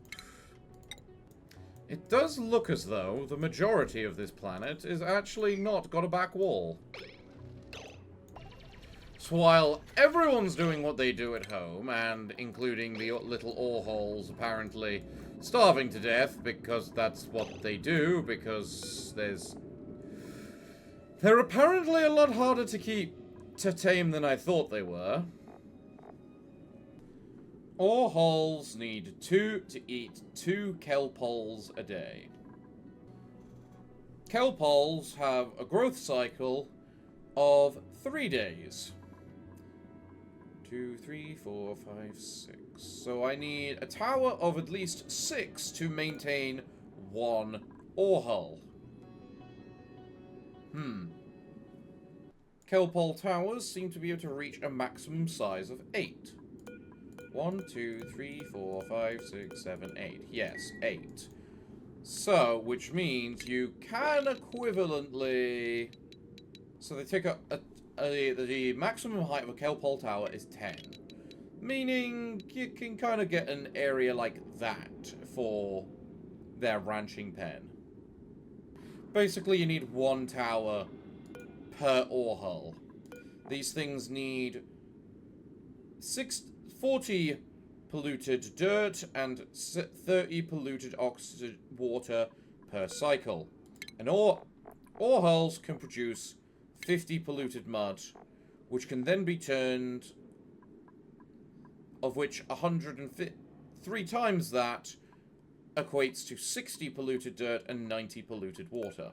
It does look as though the majority of this planet is actually not got a back wall. So while everyone's doing what they do at home, and including the little ore holes apparently starving to death because that's what they do, because they're apparently a lot harder to tame than I thought they were. Ore holes need to eat 2 kelp holes a day. Kelp holes have a growth cycle of 3 days. 2, 3, 4, 5, 6. So I need a tower of at least 6 to maintain 1 ore hull. Kelp hole towers seem to be able to reach a maximum size of 8. 1, 2, 3, 4, 5, 6, 7, 8. Yes, 8. So, which means you can equivalently... So they take a the maximum height of a kelp tower is 10. Meaning you can kind of get an area like that for their ranching pen. Basically, you need one tower per ore hull. These things need 40 polluted dirt and 30 polluted oxygen water per cycle. And ore hulls can produce 50 polluted mud, which can then be turned, of which 103 times that equates to 60 polluted dirt and 90 polluted water.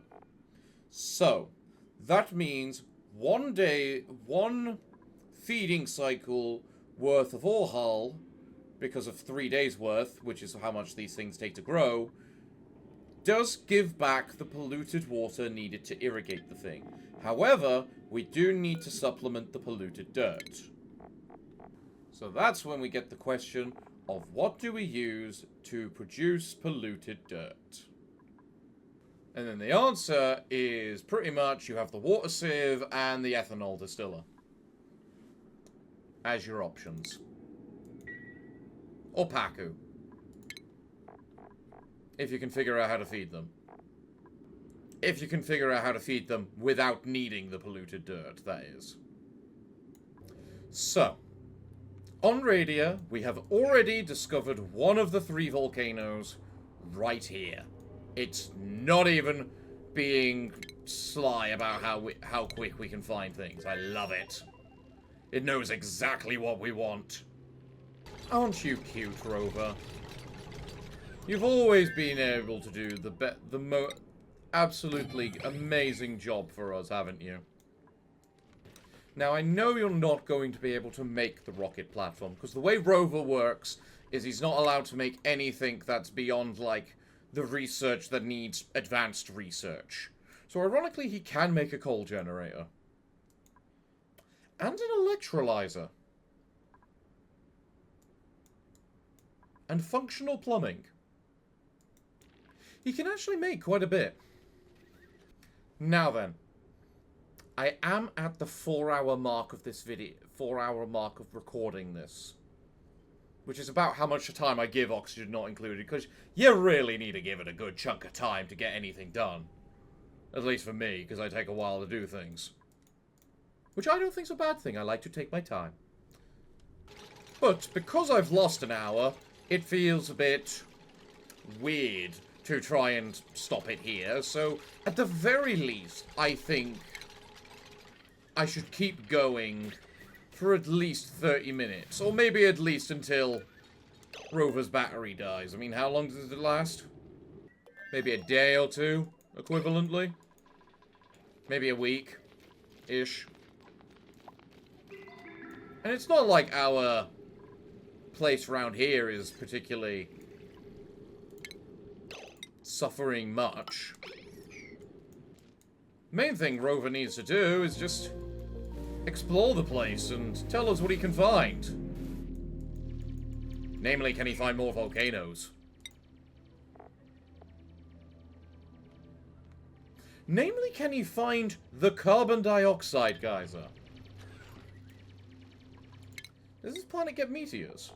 So, that means one feeding cycle worth of ore hull, because of 3 days worth, which is how much these things take to grow, does give back the polluted water needed to irrigate the thing. However, we do need to supplement the polluted dirt. So that's when we get the question of what do we use to produce polluted dirt? And then the answer is pretty much you have the water sieve and the ethanol distiller as your options. Or Paku, if you can figure out how to feed them. If you can figure out how to feed them without needing the polluted dirt, that is. So, on Radia, we have already discovered one of the 3 volcanoes right here. It's not even being sly about how quick we can find things. I love it. It knows exactly what we want. Aren't you cute, Rover? You've always been able to do the absolutely amazing job for us, haven't you? Now, I know you're not going to be able to make the rocket platform, because the way Rover works is he's not allowed to make anything that's beyond, like, the research that needs advanced research. So, ironically, he can make a coal generator. And an electrolyzer. And functional plumbing. He can actually make quite a bit. Now then. I am at the 4-hour mark of this video. 4-hour mark of recording this. Which is about how much time I give Oxygen Not Included. Because you really need to give it a good chunk of time to get anything done. At least for me, because I take a while to do things. Which I don't think's a bad thing. I like to take my time. But because I've lost an hour, it feels a bit weird to try and stop it here. So, at the very least, I think I should keep going for at least 30 minutes. Or maybe at least until Rover's battery dies. I mean, how long does it last? Maybe a day or two, equivalently? Maybe a week-ish. And it's not like our place around here is particularly suffering much. Main thing Rover needs to do is just explore the place and tell us what he can find. Namely, can he find more volcanoes? Namely, can he find the carbon dioxide geyser? Does this planet get meteors?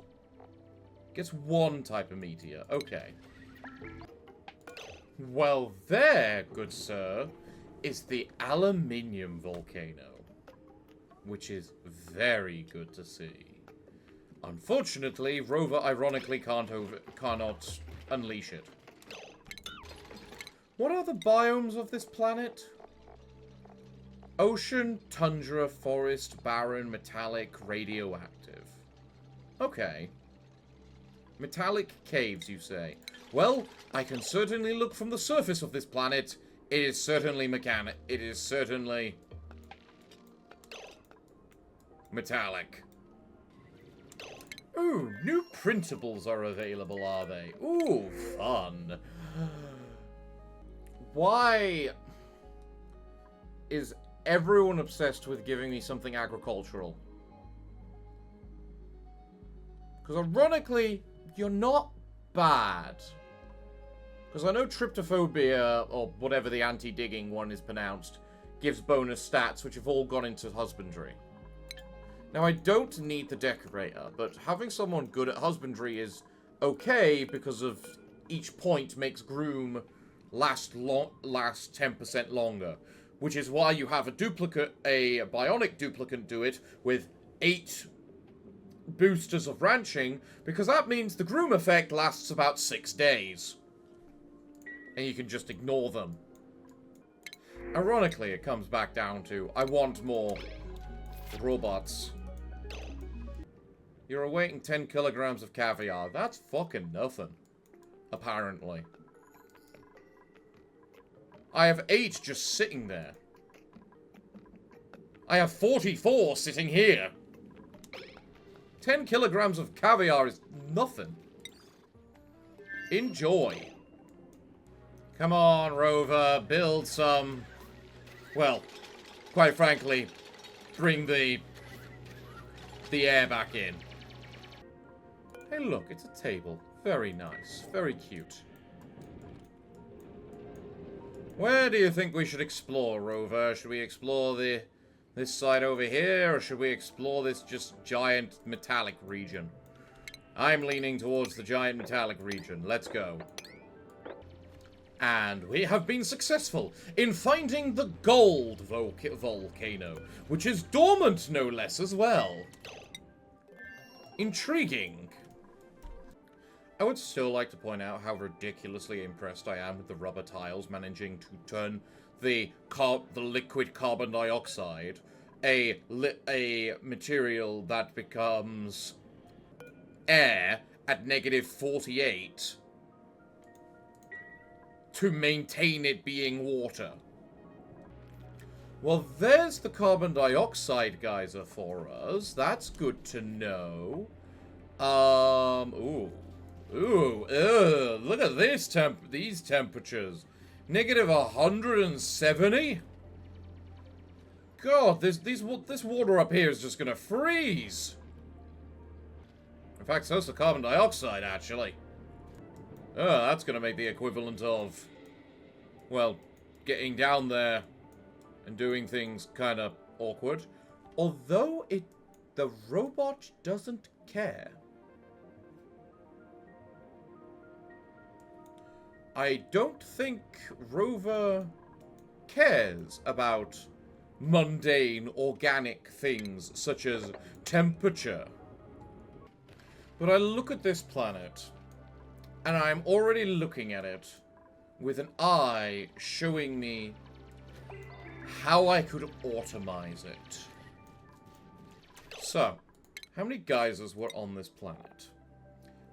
Gets one type of meteor. Okay. Well, there, good sir, is the aluminium volcano. Which is very good to see. Unfortunately, Rover ironically cannot unleash it. What are the biomes of this planet? Ocean, tundra, forest, barren, metallic, radioactive. Okay. Metallic caves, you say? Well, I can certainly look from the surface of this planet. It is certainly It is certainly metallic. Ooh, new printables are available, are they? Ooh, fun. Why is everyone obsessed with giving me something agricultural? Because ironically, you're not bad. Because I know tryptophobia, or whatever the anti-digging one is pronounced, gives bonus stats, which have all gone into husbandry. Now, I don't need the decorator, but having someone good at husbandry is okay because of each point makes groom last 10% longer, which is why you have a bionic duplicate do it with 8 boosters of ranching, because that means the groom effect lasts about 6 days. And you can just ignore them. Ironically, it comes back down to, I want more robots. You're awaiting 10 kilograms of caviar. That's fucking nothing. Apparently. I have 8 just sitting there. I have 44 sitting here. 10 kilograms of caviar is nothing. Enjoy. Come on, Rover. Build some... Well, quite frankly, bring the air back in. Hey, look, it's a table. Very nice. Very cute. Where do you think we should explore, Rover? Should we explore this side over here, or should we explore this just giant metallic region? I'm leaning towards the giant metallic region. Let's go. And we have been successful in finding the gold volcano, which is dormant no less as well. Intriguing. I would still like to point out how ridiculously impressed I am with the rubber tiles managing to turn the liquid carbon dioxide, a material that becomes air at -48, to maintain it being water. Well, there's the carbon dioxide geyser for us. That's good to know. Look at these temperatures. -170? God, this water up here is just gonna freeze. In fact, so's the carbon dioxide, actually. Oh, that's gonna make the equivalent of, well, getting down there and doing things kind of awkward. Although the robot doesn't care. I don't think Rover cares about mundane, organic things such as temperature. But I look at this planet, and I'm already looking at it with an eye showing me how I could automize it. So, how many geysers were on this planet?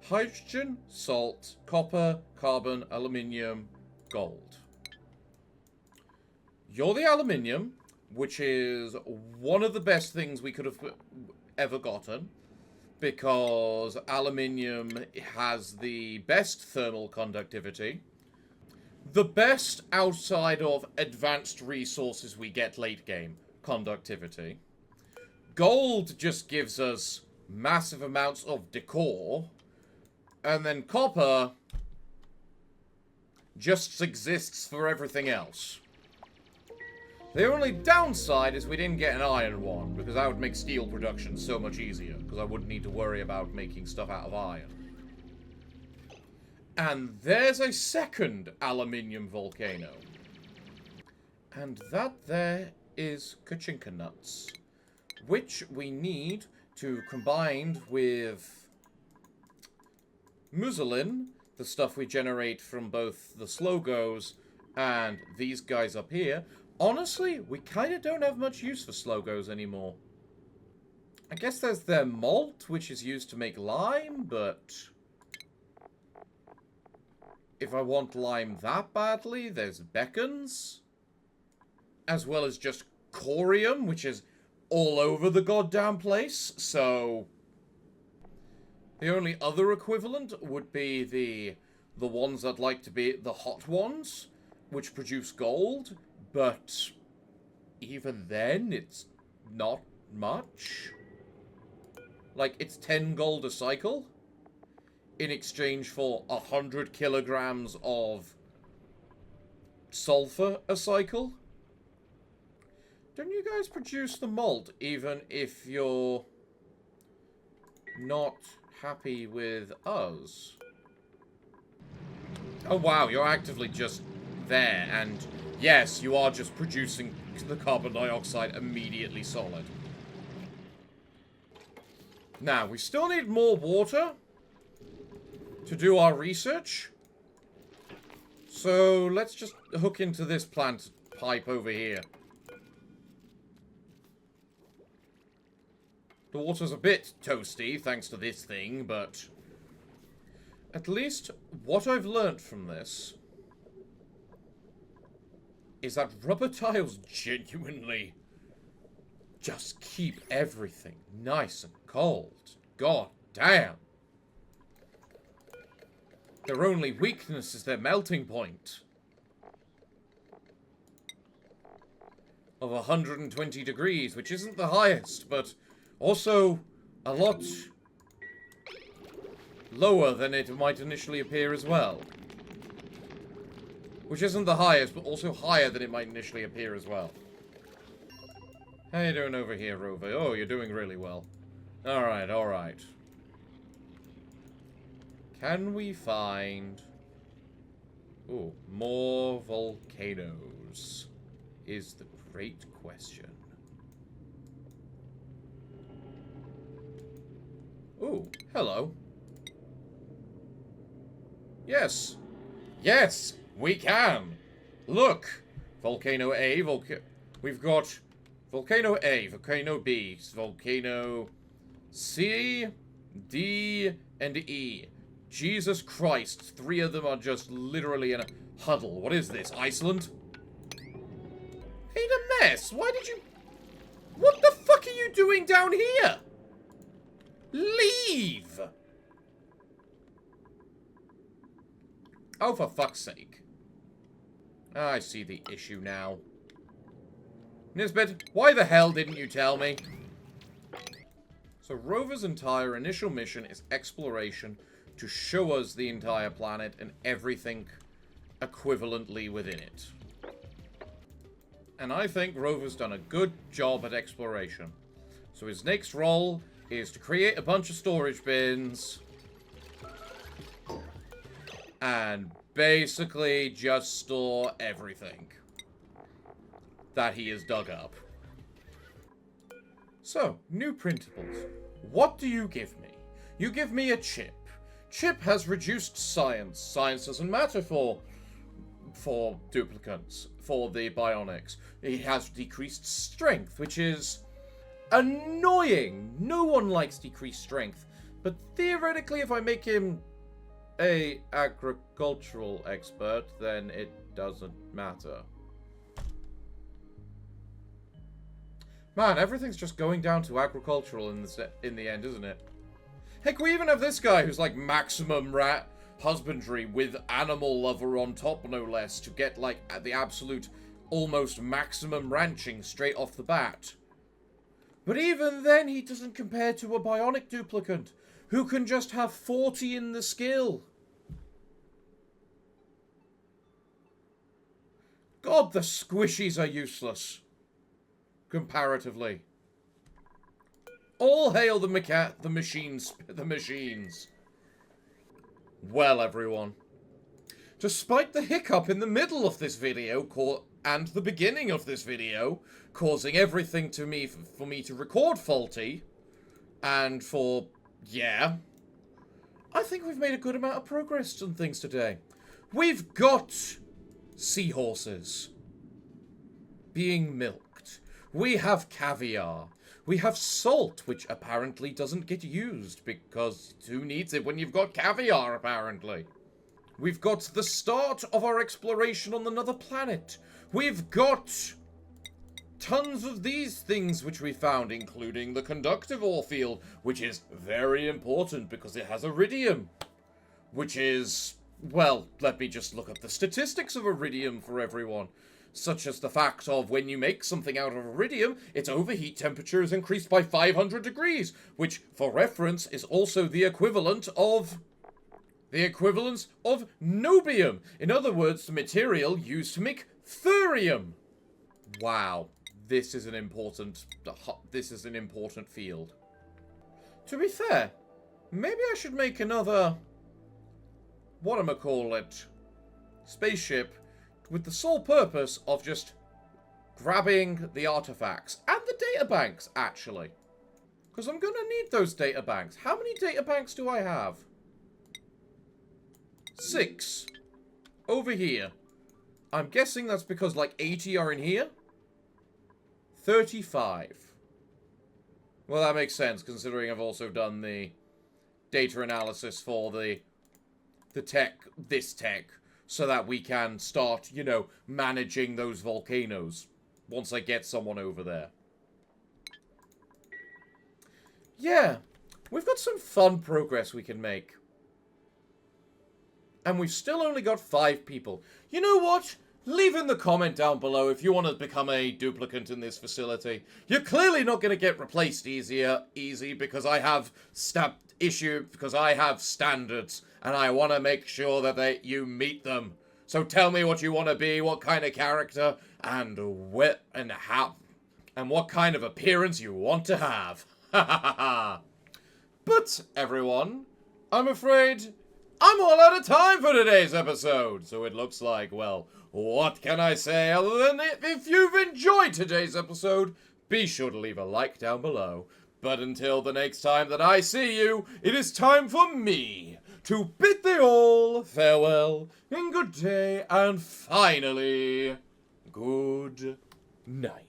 Hydrogen, salt, copper, carbon, aluminium, gold. You're the aluminium, which is one of the best things we could have ever gotten, because aluminium has the best thermal conductivity, the best outside of advanced resources we get late game conductivity. Gold just gives us massive amounts of decor. And then copper just exists for everything else. The only downside is we didn't get an iron one, because that would make steel production so much easier, because I wouldn't need to worry about making stuff out of iron. And there's a second aluminium volcano. And that there is Kachinka nuts, which we need to combine with muslin, the stuff we generate from both the slogos and these guys up here. Honestly, we kind of don't have much use for slogos anymore. I guess there's their malt, which is used to make lime, but if I want lime that badly, there's beacons, as well as just corium, which is all over the goddamn place, so the only other equivalent would be the ones that like to be the hot ones, which produce gold, but even then, it's not much. Like, it's 10 gold a cycle in exchange for 100 kilograms of sulfur a cycle. Don't you guys produce the malt even if you're not happy with us? Oh wow, you're actively just there, and yes, you are just producing the carbon dioxide immediately solid. Now, we still need more water to do our research. So, let's just hook into this plant pipe over here. The water's a bit toasty, thanks to this thing, but at least what I've learnt from this is that rubber tiles genuinely just keep everything nice and cold. God damn. Their only weakness is their melting point of 120 degrees, which isn't the highest, but also a lot lower than it might initially appear as well. Which isn't the highest, but also higher than it might initially appear as well. How you doing over here, Rover? Oh, you're doing really well. Alright, alright. Can we find... ooh, more volcanoes? Is the great question. Ooh, hello. Yes. Yes, we can. Look. Volcano A, we've got Volcano A, Volcano B, Volcano C, D, and E. Jesus Christ, 3 of them are just literally in a huddle. What is this, Iceland? Ain't a mess. Why did you... what the fuck are you doing down here? Leave! Oh, for fuck's sake. I see the issue now. Nisbet, why the hell didn't you tell me? So Rover's entire initial mission is exploration to show us the entire planet and everything equivalently within it. And I think Rover's done a good job at exploration. So his next role is to create a bunch of storage bins and basically just store everything that he has dug up. So, new printables. What do you give me? You give me a chip. Chip has reduced science. Science doesn't matter for duplicants, for the bionics. It has decreased strength, which is annoying. No one likes decreased strength. But theoretically, if I make him a agricultural expert, then it doesn't matter. Man, everything's just going down to agricultural in the end, isn't it? Heck, we even have this guy who's like maximum rat husbandry with animal lover on top, no less, to get like the absolute almost maximum ranching straight off the bat. But even then, he doesn't compare to a bionic duplicant who can just have 40 in the skill. God, the squishies are useless. Comparatively. All hail the machines. Well, everyone. Despite the hiccup in the middle of this video and the beginning of this video, causing everything to me for me to record faulty, and yeah, I think we've made a good amount of progress on things today. We've got seahorses being milked. We have caviar. We have salt, which apparently doesn't get used, because who needs it when you've got caviar, apparently? We've got the start of our exploration on another planet. We've got tons of these things which we found, including the conductive ore field, which is very important because it has iridium. Which is, well, let me just look at the statistics of iridium for everyone. Such as the fact of when you make something out of iridium, its overheat temperature is increased by 500 degrees, which, for reference, is also the equivalent of nobium. In other words, the material used to make thurium. Wow. this is an important field. To be fair, maybe I should make another, whatchamacallit, spaceship with the sole purpose of just grabbing the artifacts and the databanks, actually. Because I'm gonna need those databanks. How many databanks do I have? 6. Over here. I'm guessing that's because like 80 are in here. 35. Well, that makes sense, considering I've also done the data analysis for this tech, so that we can start, you know, managing those volcanoes once I get someone over there. Yeah, we've got some fun progress we can make. And we've still only got 5 people. You know what? Leave in the comment down below if you want to become a duplicant in this facility. You're clearly not going to get replaced easy because I have standards and I want to make sure that you meet them. So tell me what you want to be, what kind of character, and what kind of appearance you want to have. But everyone, I'm afraid I'm all out of time for today's episode. So it looks like, well, what can I say other than if you've enjoyed today's episode, be sure to leave a like down below. But until the next time that I see you, it is time for me to bid thee all farewell and good day and finally, good night.